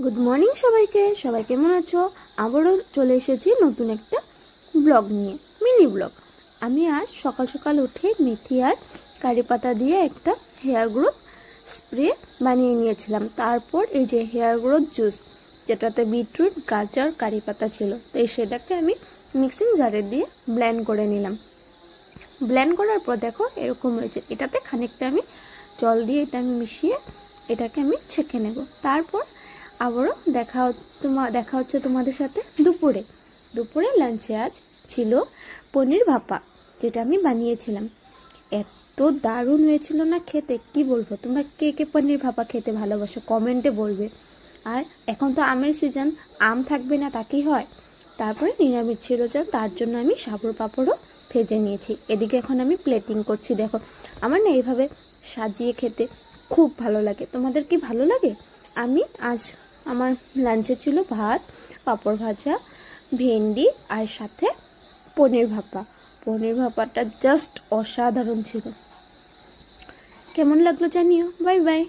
Good morning সবাইকে। সবাই কেমন আছো? আবারও চলে এসেছি নতুন একটা ব্লগ নিয়ে, মিনি ব্লগ। আমি আজ সকাল সকাল উঠে মেথি আর কারি পাতা দিয়ে একটা হেয়ার গ্রোথ স্প্রে বানিয়ে নিয়েছিলাম। তারপর এই যে হেয়ার গ্রোথ জুস, যেটাতে বিটরুট, গাজর, কারি পাতা ছিল, তো সেটাকে আমি মিক্সিং জারে দিয়ে ব্লেন্ড করে নিলাম। ব্লেন্ড করার পর দেখো এরকম হয়েছে। এটাতে খানিকটা আমি জল দিয়ে এটা আমি মিশিয়ে এটাকে আমি ছেঁকে নেব। তারপর আবারও দেখা হচ্ছে তোমাদের সাথে দুপুরে লাঞ্চে আজ ছিল পনির ভাপা, যেটা আমি বানিয়েছিলাম। এত দারুণ হয়েছিল না খেতে, কি বলবো। তোমরা কে কে পনির ভাপা খেতে ভালোবাসো কমেন্টে বলবে। আর এখন তো আমের সিজন, আম থাকবে না তা কি হয়। তারপরে নিরামিষ ছিল যা, তার জন্য আমি সাবুর পাঁপড়ও ভেজে নিয়েছি। এদিকে এখন আমি প্লেটিং করছি। দেখো আমার না এইভাবে সাজিয়ে খেতে খুব ভালো লাগে। তোমাদের কি ভালো লাগে? আমি আজ আমার লাঞ্চে ছিল ভাত, পাঁপড় ভাজা, ভেন্ডি আর সাথে পনির ভাপা। পনির ভাপাটা জাস্ট অসাধারণ ছিল। কেমন লাগলো জানিও। Bye bye.